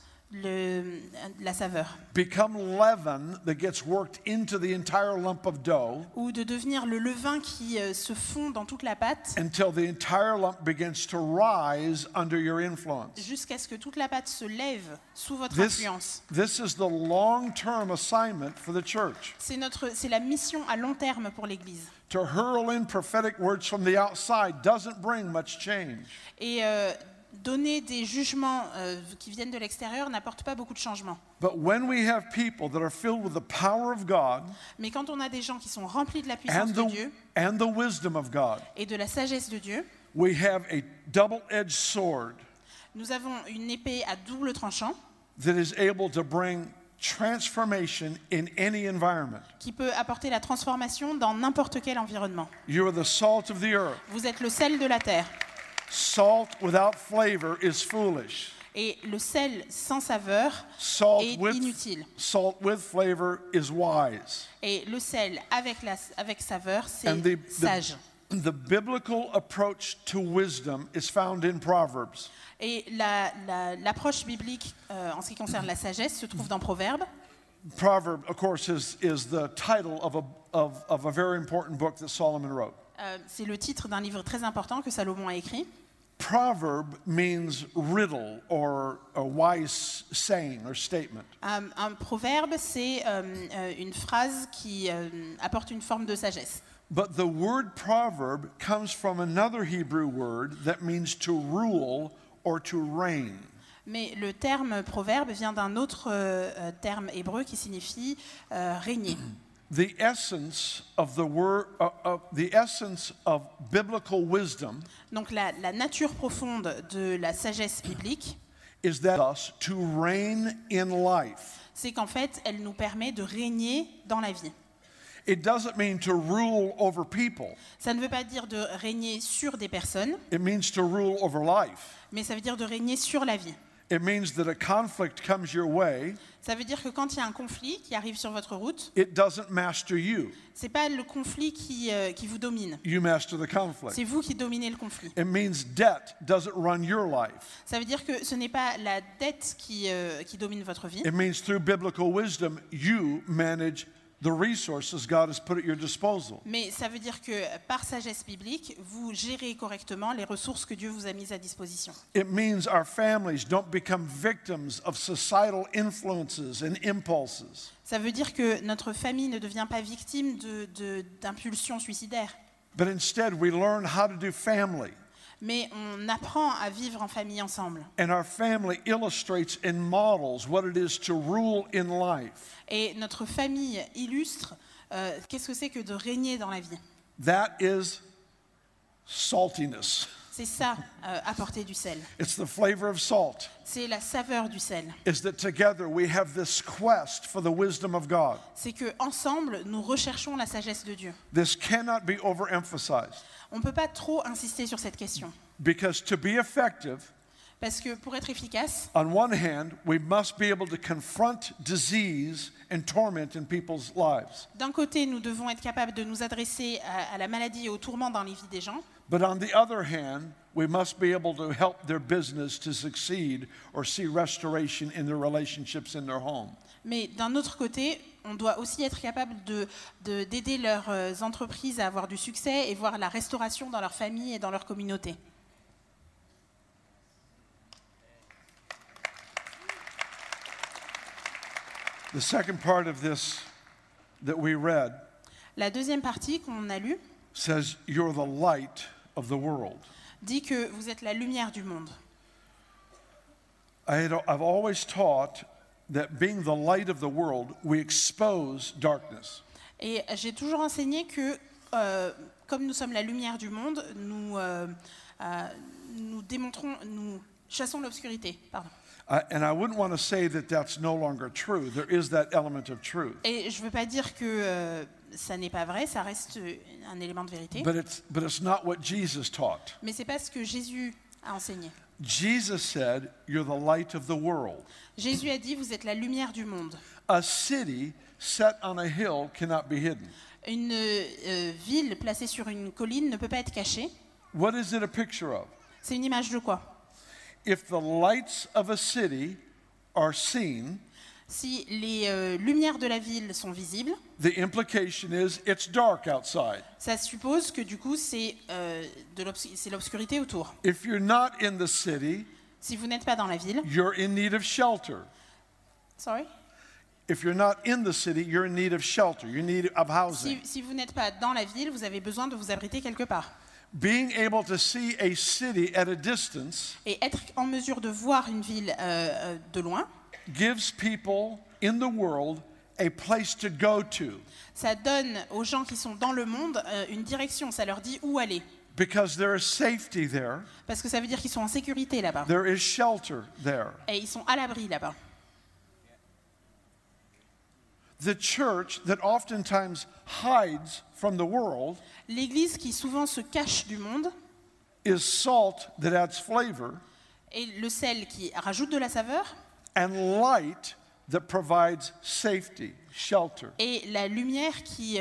la saveur, become leaven that gets worked into the entire lump of dough ou de devenir le levain qui se fond dans toute la pâte until the entire lump begins to rise under your influence. jusqu'à ce que toute la pâte se lève sous votre This influence. is the long-term assignment for the church. C'est la mission à long terme pour l'Église. To hurl in prophetic words from the outside doesn't bring much change. Et donner des jugements qui viennent de l'extérieur n'apporte pas beaucoup de changements. But when we have people that are filled with the power of God Mais quand on a des gens qui sont remplis de la puissance de Dieu and the wisdom of God, et de la sagesse de Dieu, we have a double-edged sword nous avons une épée à double tranchant that is able to bring transformation in any environment. qui peut apporter la transformation dans n'importe quel environnement. You are the salt of the earth. Vous êtes le sel de la terre. Salt without flavor is foolish. Et le sel sans saveur Salt est inutile. with flavor is wise. Et le sel avec saveur, c'est And sage. the biblical approach to wisdom is found in Proverbs. Et l'approche biblique en ce qui concerne la sagesse se trouve dans Proverbes. Proverb, of course, is the title of a very important book that Solomon wrote. C'est le titre d'un livre très important que Salomon a écrit. Proverb means riddle or a wise saying or statement. Un proverbe, c'est une phrase qui apporte une forme de sagesse. But the word proverb comes from another Hebrew word that means to rule or to reign. Mais le terme proverbe vient d'un autre terme hébreu qui signifie régner. The essence of the word, the essence of biblical wisdom, Donc la nature profonde de la sagesse biblique, is that us to reign in life. c'est qu'en fait, elle nous permet de régner dans la vie. It doesn't mean to rule over people. Ça ne veut pas dire de régner sur des personnes, It means to rule over life. mais ça veut dire de régner sur la vie. It means that a conflict comes your way, Ça veut dire que quand il y a un conflit qui arrive sur votre route, it doesn't master you. c'est pas le conflit qui vous domine. You master the conflict. C'est vous qui dominez le conflit. It means debt doesn't run your life. Ça veut dire que ce n'est pas la dette qui domine votre vie. It means through biblical wisdom, you manage the resources God has put at your disposal. Mais ça veut dire que par sagesse biblique, vous gérez correctement les ressources que Dieu vous a mises à disposition. It means our families don't become victims of societal influences and impulses. Ça veut dire que notre famille ne devient pas victime d'impulsions suicidaires. But instead, we learn how to do family. Mais on apprend à vivre en famille ensemble. And our family illustrates and models what it is to rule in life. Et notre famille illustre qu'est-ce que c'est que de régner dans la vie. That is saltiness. C'est ça, apporter du sel. It's the flavor of salt. C'est la saveur du sel. Is that together we have this quest for the wisdom of God. C'est que ensemble, nous recherchons la sagesse de Dieu. This cannot be overemphasized. On ne peut pas trop insister sur cette question. Because to be effective, Parce que pour être efficace, on one hand, we must be able to confront disease and torment in people's lives. d'un côté, nous devons être capables de nous adresser à la maladie et au tourment dans les vies des gens. But on the other hand, we must be able to help their business to succeed or see restoration in their relationships in their home. Mais d'un autre côté, on doit aussi être capable d'aider leurs entreprises à avoir du succès et voir la restauration dans leur famille et dans leur communauté. The second part of this that we read La deuxième partie qu'on a lue says, "You're the light of the world." dit que vous êtes la lumière du monde. I've always taught that being the light of the world, we expose darkness. Et j'ai toujours enseigné que, comme nous sommes la lumière du monde, nous chassons l'obscurité. Pardon. And I wouldn't want to say that that's no longer true. There is that element of truth. Et je ne veux pas dire que ça n'est pas vrai, ça reste un élément de vérité. But it's not what Jesus taught. Mais ce n'est pas ce que Jésus a enseigné. Jesus said, "You're the light of the world." Jésus a dit, vous êtes la lumière du monde. A city set on a hill cannot be hidden. Une ville placée sur une colline ne peut pas être cachée. What is it a picture of? C'est une image de quoi? If the lights of a city are seen, Si les lumières de la ville sont visibles, the implication is it's dark outside. ça suppose que du coup c'est l'obscurité autour. If you're not in the city, Si vous n'êtes pas dans la ville, you're in need of shelter. sorry. If you're not in the city, you're in need of shelter. You're in need of housing. Si vous n'êtes pas dans la ville, vous avez besoin de vous abriter quelque part. Being able to see a city at a distance Et être en mesure de voir une ville de loin, gives people in the world a place to go to, ça donne aux gens qui sont dans le monde une direction, ça leur dit où aller. because there is safety there, Parce que ça veut dire qu'ils sont en sécurité là-bas. there is shelter there. Et ils sont à l'abri là-bas. The church that oftentimes hides from the world L'Église qui souvent se cache du monde is salt that adds flavor et le sel qui rajoute de la saveur and light that provides safety, shelter. et la lumière qui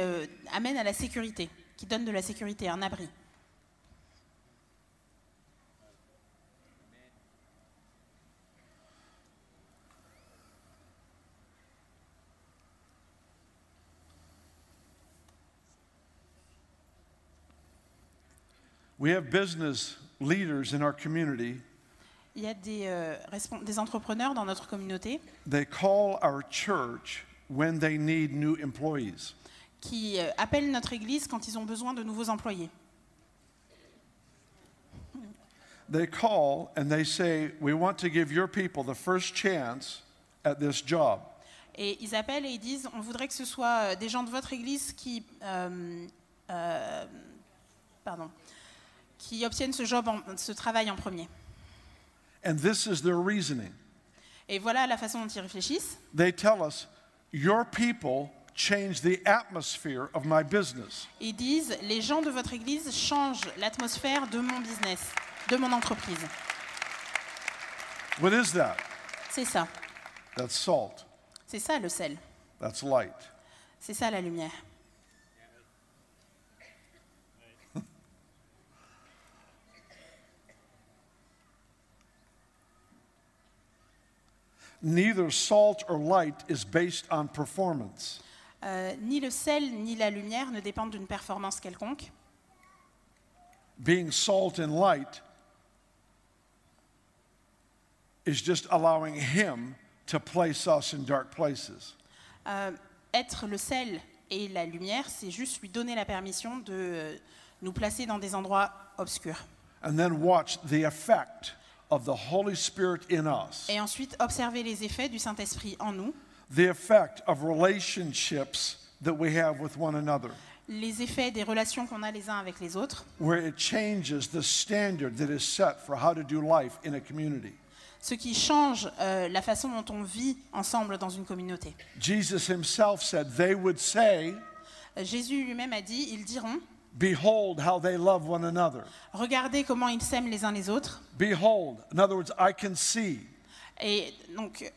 amène à la sécurité, qui donne de la sécurité, un abri. We have business leaders in our community. Il y a des entrepreneurs dans notre communauté They call our church when they need new employees. qui appellent notre Église quand ils ont besoin de nouveaux employés. They call and they say, "We want to give your people the first chance at this job." Et ils appellent et ils disent, on voudrait que ce soit des gens de votre Église qui obtiennent ce travail en premier. And this is their reasoning. Et voilà la façon dont ils réfléchissent. They tell us, "Your people change the atmosphere of my business. Ils disent, les gens de votre église changent l'atmosphère de mon business, de mon entreprise. What is that? C'est ça. That's salt. C'est ça le sel. That's light. C'est ça la lumière. Neither salt or light is based on performance. Ni le sel ni la lumière ne dépendent d'une performance quelconque. Being salt and light is just allowing Him to place us in dark places. Être le sel et la lumière, c'est juste lui donner la permission de nous placer dans des endroits obscurs. And then watch the effect of the Holy Spirit in us. Et ensuite, observer les effets du Saint-Esprit en nous, The effect of relationships that we have with one another, les effets des relations qu'on a les uns avec les autres, where it changes the standard that is set for how to do life in a community. ce qui change la façon dont on vit ensemble dans une communauté. Jesus himself said, they would say, Jésus lui-même a dit, ils diront, behold how they love one another. regardez comment ils s'aiment les uns les autres. Behold, in other words, I can see. Et donc,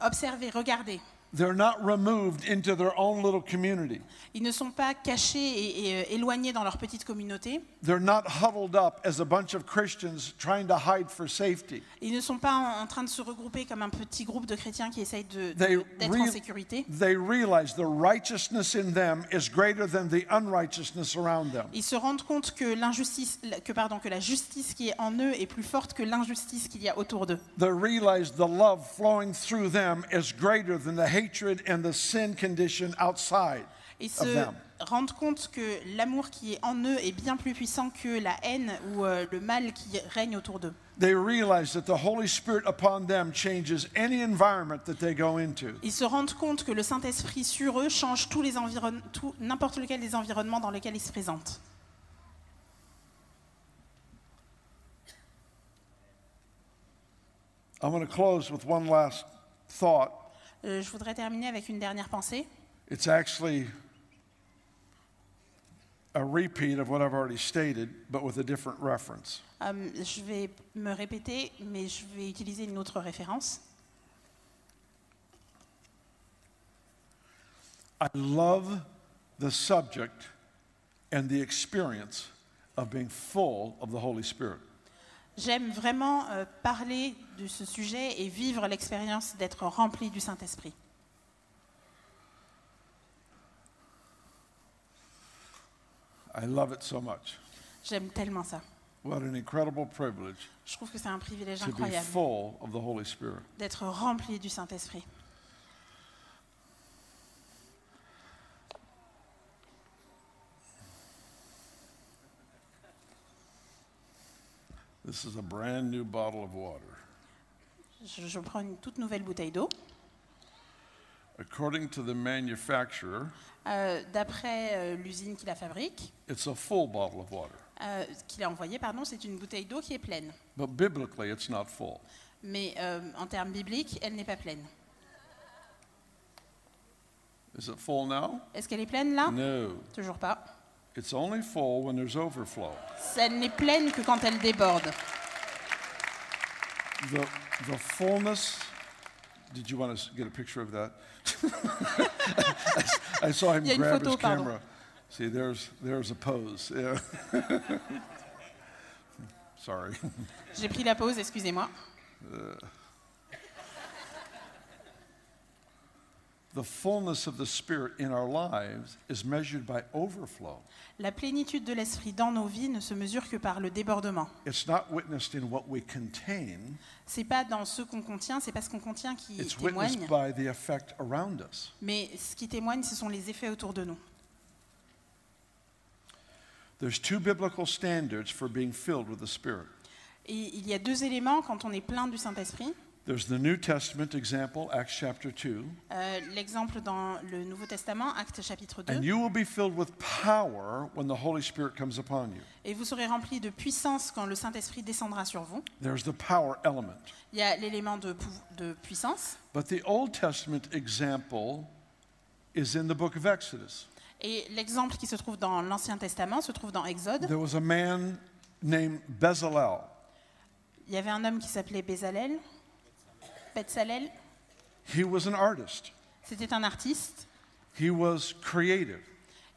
observez, regardez. They're not removed into their own little community. Ils ne sont pas cachés et éloignés dans leur petite communauté. They're not huddled up as a bunch of Christians trying to hide for safety. Ils ne sont pas en train de se regrouper comme un petit groupe de chrétiens qui essayent d'être en sécurité. They realize the righteousness in them is greater than the unrighteousness around them. Ils se rendent compte que que la justice qui est en eux est plus forte que l'injustice qu'il y a autour d'eux. They realize the love flowing through them is greater than the hatred and the sin condition outside Ils of se them. rendent compte que l'amour qui est en eux est bien plus puissant que la haine ou le mal qui règne autour d'eux. They realize that the Holy Spirit upon them changes any environment that they go into. Ils se rendent compte que le Saint-Esprit sur eux change n'importe lequel des environnements dans lesquels ils se présentent. I'm going to close with one last thought. Je voudrais terminer avec une dernière pensée. It's actually a repeat of what I've already stated, but with a different reference. Je vais me répéter, mais je vais utiliser une autre référence. I love the subject and the experience of being full of the Holy Spirit. J'aime vraiment parler de ce sujet et vivre l'expérience d'être rempli du Saint-Esprit. I love it so much. J'aime tellement ça. What an incredible privilege Je trouve que c'est un privilège to be incroyable full of the Holy Spirit. d'être rempli du Saint-Esprit. This is a brand new bottle of water. Je prends une toute nouvelle bouteille d'eau. According to the manufacturer, D'après l'usine qui la fabrique, it's a full bottle of water. qui l'a envoyée, c'est une bouteille d'eau qui est pleine. But biblically, it's not full. Mais en termes bibliques, elle n'est pas pleine. Is it full now? Est-ce qu'elle est pleine là? No. Toujours pas. It's only full when there's overflow. Elle n'est pleine que quand elle déborde. The fullness. Did you want to get a picture of that? I saw him Il y a une grab photo, his pardon. camera. See, there's a pose. Yeah. Sorry. J'ai pris la pause, excusez-moi. The fullness of the Spirit in our lives is measured by overflow. La plénitude de l'esprit dans nos vies ne se mesure que par le débordement. It's not witnessed in what we contain. C'est pas dans ce qu'on contient, c'est pas ce qu'on contient qui It's témoigne, witnessed by the effect around us. mais ce qui témoigne, ce sont les effets autour de nous. There's two biblical standards for being filled with the Spirit. Et il y a deux éléments quand on est plein du Saint-Esprit. There's the New Testament example, Acts chapter 2. L'exemple dans le Nouveau Testament, Actes chapitre 2. And you will be filled with power when the Holy Spirit comes upon you. Et vous serez remplis de puissance quand le Saint-Esprit descendra sur vous. There's the power element. Il y a l'élément de puissance. But the Old Testament example is in the book of Exodus. Et l'exemple qui se trouve dans l'Ancien Testament se trouve dans Exode. There was a man named Bezalel. Il y avait un homme qui s'appelait Bezalel. He was an artist. C'était un artiste. He was creative.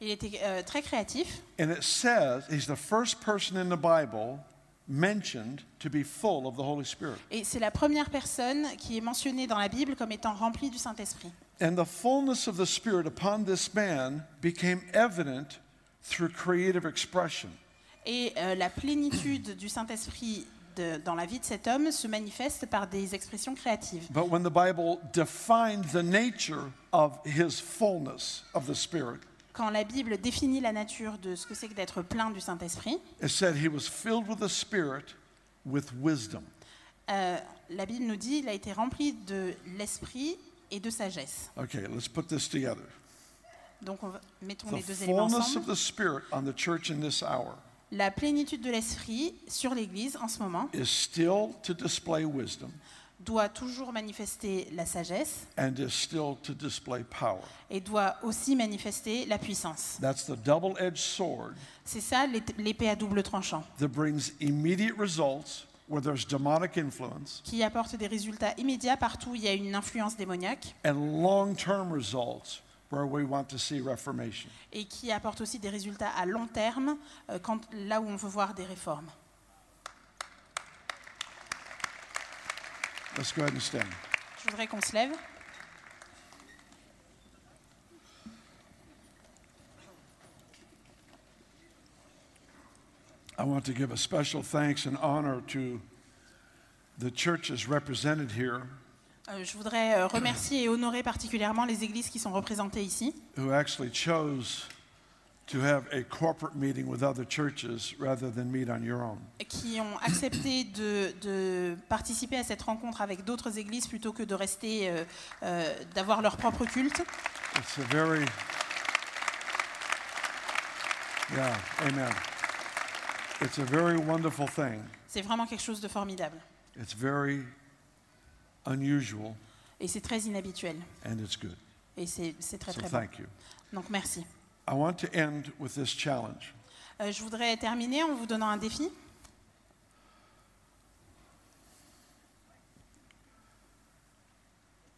Il était très créatif. And it says he's the first person in the Bible mentioned to be full of the Holy Spirit. Et c'est la première personne qui est mentionnée dans la Bible comme étant remplie du Saint-Esprit. And the fullness of the Spirit upon this man became evident through creative expression. Et la plénitude du Saint-Esprit dans la vie de cet homme se manifeste par des expressions créatives. But when the Bible defined the nature of his fullness of the Spirit, Quand la Bible définit la nature de ce que c'est que d'être plein du Saint-Esprit, it said he was filled with the Spirit with wisdom. la Bible nous dit qu'il a été rempli de l'Esprit et de sagesse. Okay, let's put this together. Donc mettons The les deux éléments fullness of ensemble. the Spirit on the church in this hour La plénitude de l'Esprit sur l'Église en ce moment is still to display wisdom doit toujours manifester la sagesse and is still to display power. et doit aussi manifester la puissance. That's the double-edged sword C'est ça l'épée à double tranchant, that brings immediate results where there's demonic influence qui apporte des résultats immédiats partout où il y a une influence démoniaque and long-term results where we want to see reformation. et qui apporte aussi des résultats à long terme là où on veut voir des réformes. Let's go ahead and stand. Je voudrais qu'on se lève. I want to give a special thanks and honor to the churches represented here Je voudrais remercier et honorer particulièrement les églises qui sont représentées ici, who actually chose to have a corporate meeting with other churches rather than meet on your own. qui ont accepté de participer à cette rencontre avec d'autres églises plutôt que de rester, d'avoir leur propre culte. It's a very, yeah, amen. It's a very wonderful thing. C'est vraiment quelque chose de formidable. It's very unusual Et c'est très inhabituel. and it's good. Et c'est très So très bon. thank you. Donc merci. I want to end with this challenge. Je voudrais terminer en vous donnant un défi.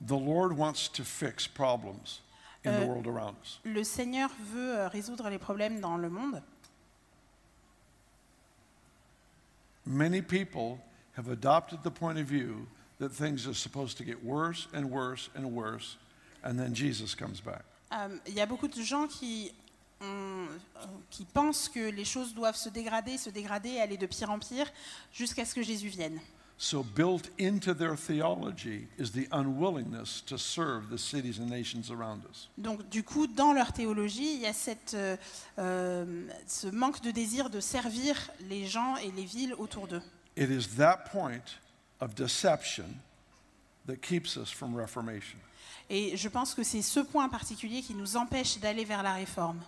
The Lord wants to fix problems in the world around us. Le Seigneur veut résoudre les problèmes dans le monde. Many people have adopted the point of view that things are supposed to get worse and worse and worse, and then Jesus comes back. Il y a beaucoup de gens qui pensent que les choses doivent se dégrader, et aller de pire en pire, jusqu'à ce que Jésus vienne. So built into their theology is the unwillingness to serve the cities and nations around us. Donc du coup, dans leur théologie, il y a ce manque de désir de servir les gens et les villes autour d'eux. It is that point of deception that keeps us from reformation. Et je pense que c'est ce point particulier qui nous empêche d'aller vers la réforme.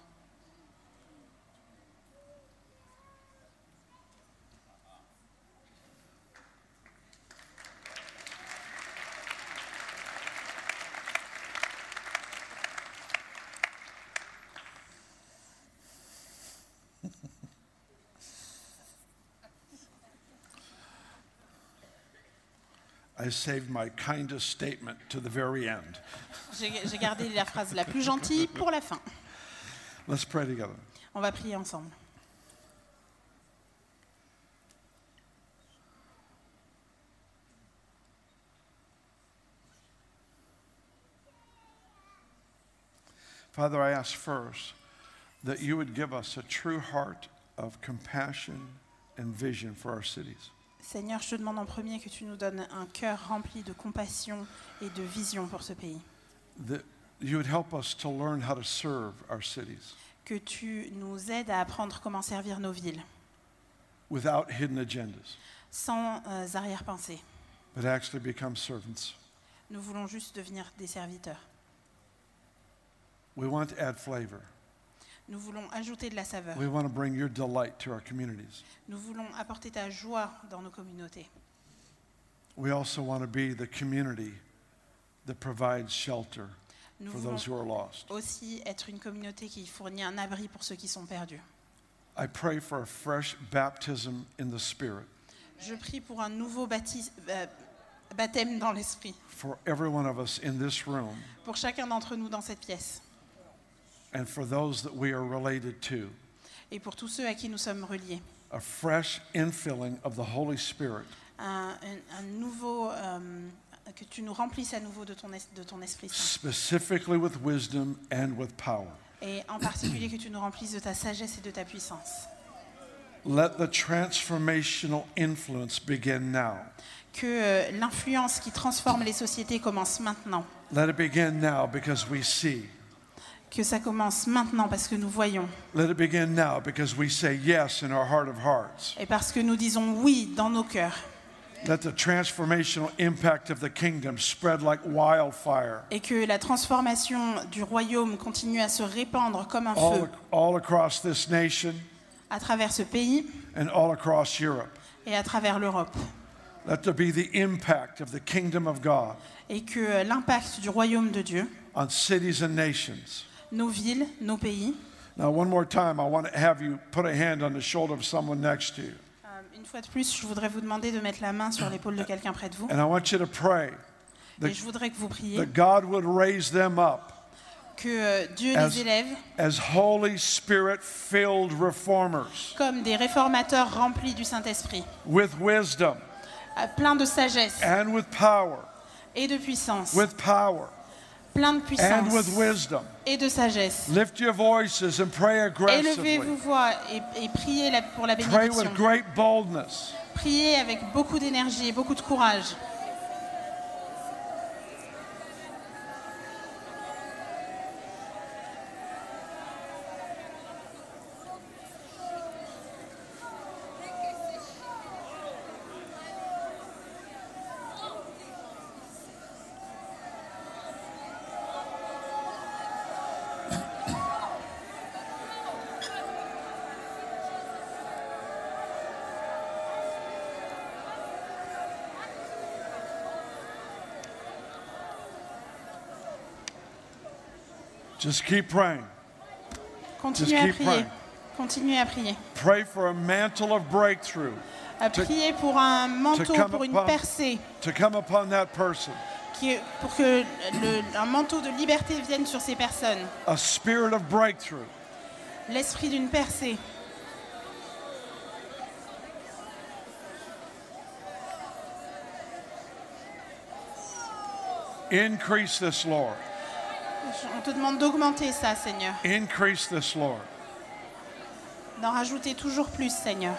I saved my kindest statement to the very end. J'ai gardé la phrase la plus gentille pour la fin. Let's pray together. On va prier ensemble. Father, I ask first that you would give us a true heart of compassion and vision for our cities. Seigneur, je te demande en premier que tu nous donnes un cœur rempli de compassion et de vision pour ce pays. That you would help us to learn how to serve our cities Que tu nous aides à apprendre comment servir nos villes, without hidden agendas, sans arrière-pensée. but actually become servants. Nous voulons juste devenir des serviteurs. We want to add flavor. Nous voulons ajouter de la saveur. We want to bring your delight to our communities. Nous voulons apporter ta joie dans nos communautés. We also want to be the community that provides shelter Nous for voulons those who are lost. aussi être une communauté qui fournit un abri pour ceux qui sont perdus. I pray for a fresh baptism in the Spirit Je prie pour un nouveau baptême dans l'esprit, for every one of us in this room pour chacun d'entre nous dans cette pièce, and for those that we are related to. et pour tous ceux à qui nous sommes reliés. A fresh infilling of the Holy Spirit Un nouveau, que tu nous remplisses à nouveau de ton Esprit Saint. specifically with wisdom and with power. Et en particulier que tu nous remplisses de ta sagesse et de ta puissance. Let the transformational influence begin now. Que l'influence qui transforme les sociétés commence maintenant. Let it begin now because we see. Que ça commence maintenant parce que nous voyons. Let it begin now because we say yes in our heart of hearts. Et parce que nous disons oui dans nos cœurs. Let the transformational impact of the kingdom spread like wildfire Et que la transformation du royaume continue à se répandre comme un feu all across this nation à travers ce pays and all across Europe. et à travers l'Europe. Let there be the impact of the kingdom of God Et que l'impact du royaume de Dieu, on cities and nations. nos villes, nos pays. Now, one more time, I want to have you put a hand on the shoulder of someone next to you. Une fois de plus, je voudrais vous demander de mettre la main sur l'épaule de quelqu'un près de vous. And I want you to pray Et je voudrais que vous priez that God would raise them up que Dieu As- les élève as Holy Spirit-filled reformers comme des réformateurs remplis du Saint-Esprit, with wisdom pleins de sagesse and with power, et de puissance, with power pleins de and puissance with wisdom. et de sagesse. Lift your voices and pray Élevez aggressively. vos voix et priez pour la Pray bénédiction. with great boldness. Priez avec beaucoup d'énergie et beaucoup de courage. Just keep praying. Continuez Just à keep prier. praying. Continuez à prier. Pray for a mantle of breakthrough À prier pour un manteau, come pour une upon- percée, to come upon that person. pour que un manteau de liberté vienne sur ces personnes. A spirit of breakthrough. L'esprit d'une percée. Increase this, Lord. On te demande d'augmenter ça, Seigneur. Increase this, Lord. D'en rajouter toujours plus, Seigneur.